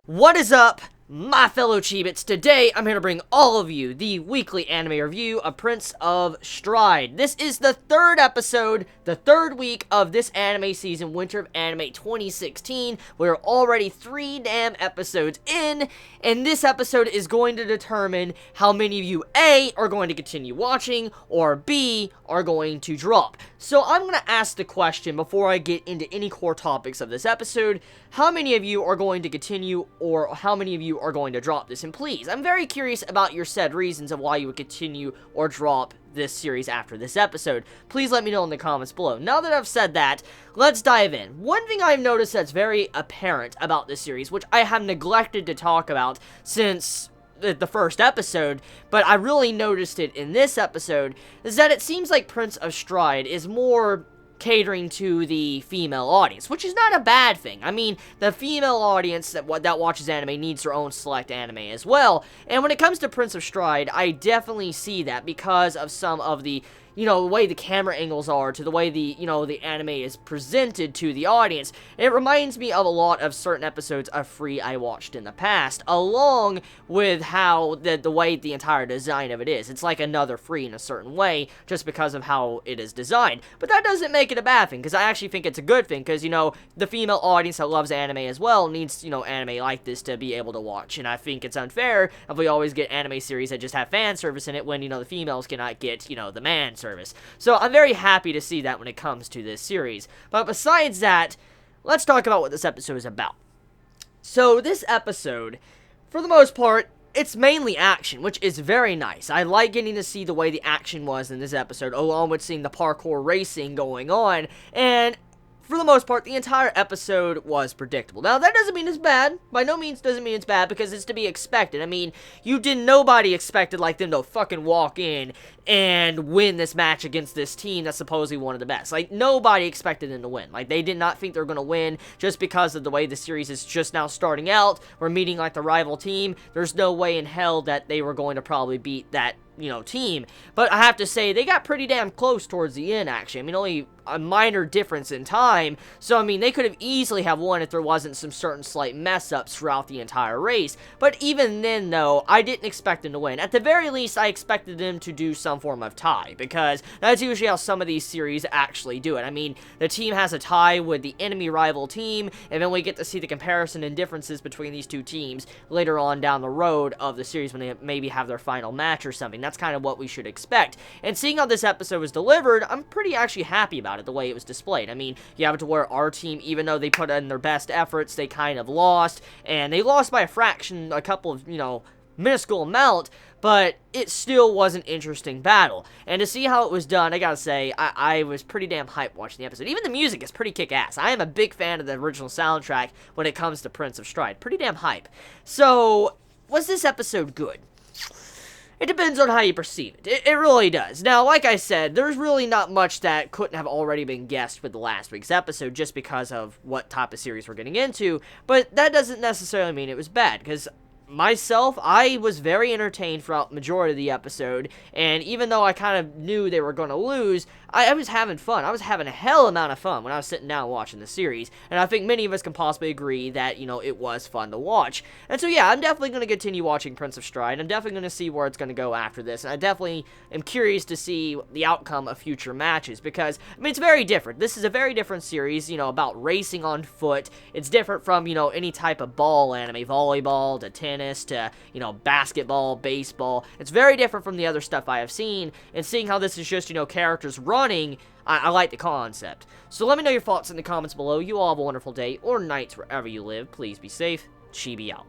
What is up, my fellow Chibits? Today, I'm here to bring all of you the weekly anime review of Prince of Stride. This is the third episode, the third week of this anime season, Winter of Anime 2016. We're already 3 damn episodes in, and this episode is going to determine how many of you, A, are going to continue watching, or B, are going to drop. So I'm going to ask the question before I get into any core topics of this episode: how many of you are going to continue, or how many of you are going to drop this? And please, I'm very curious about your said reasons of why you would continue or drop this series after this episode. Please let me know in the comments below. Now that I've said that, let's dive in. One thing I've noticed that's very apparent about this series, which I have neglected to talk about since the first episode, but I really noticed it in this episode, is that it seems like Prince of Stride is more catering to the female audience, which is not a bad thing. I mean, the female audience that watches anime needs their own select anime as well, and when it comes to Prince of Stride, I definitely see that because of some of the, the way the camera angles are, to the way the anime is presented to the audience. It reminds me of a lot of certain episodes of Free I watched in the past, along with how the way the entire design of it is. It's like another Free in a certain way, just because of how it is designed. But that doesn't make it a bad thing, because I actually think it's a good thing, because, the female audience that loves anime as well needs, anime like this to be able to watch. And I think it's unfair if we always get anime series that just have fan service in it when, the females cannot get, the man service. So I'm very happy to see that when it comes to this series. But besides that, let's talk about what this episode is about. So this episode, for the most part, it's mainly action, which is very nice. I like getting to see the way the action was in this episode, along with seeing the parkour racing going on, and for the most part, the entire episode was predictable. Now, that doesn't mean it's bad. By no means doesn't mean it's bad, because it's to be expected. I mean, nobody expected, them to fucking walk in and win this match against this team that's supposedly one of the best. Nobody expected them to win. They did not think they were going to win just because of the way the series is just now starting out. We're meeting, the rival team. There's no way in hell that they were going to probably beat that, team. But I have to say, they got pretty damn close towards the end, actually. I mean, only a minor difference in time. So, I mean, they could have easily have won if there wasn't some certain slight mess-ups throughout the entire race. But even then, though, I didn't expect them to win. At the very least, I expected them to do some form of tie, because that's usually how some of these series actually do it. I mean, the team has a tie with the enemy rival team, and then we get to see the comparison and differences between these two teams later on down the road of the series when they maybe have their final match or something. That's kind of what we should expect. And seeing how this episode was delivered, I'm pretty actually happy about it, the way it was displayed. I mean, you have it to where our team, even though they put in their best efforts, they kind of lost, and they lost by a fraction, a couple of, minuscule amount, but it still was an interesting battle. And to see how it was done, I gotta say, I was pretty damn hyped watching the episode. Even the music is pretty kick-ass. I am a big fan of the original soundtrack when it comes to Prince of Stride. Pretty damn hype. So, was this episode good? It depends on how you perceive it. It really does. Now, like I said, there's really not much that couldn't have already been guessed with the last week's episode just because of what type of series we're getting into, but that doesn't necessarily mean it was bad, because myself, I was very entertained throughout the majority of the episode, and even though I kind of knew they were going to lose, I was having fun. I was having a hell amount of fun when I was sitting down watching the series, and I think many of us can possibly agree that, it was fun to watch. And so, yeah, I'm definitely going to continue watching Prince of Stride. I'm definitely going to see where it's going to go after this, and I definitely am curious to see the outcome of future matches, because, I mean, it's very different. This is a very different series, about racing on foot. It's different from, any type of ball anime, volleyball to tennis to, basketball, baseball. It's very different from the other stuff I have seen, and seeing how this is just, characters running, I like the concept. So let me know your thoughts in the comments below. You all have a wonderful day or nights wherever you live. Please be safe. Chibi out.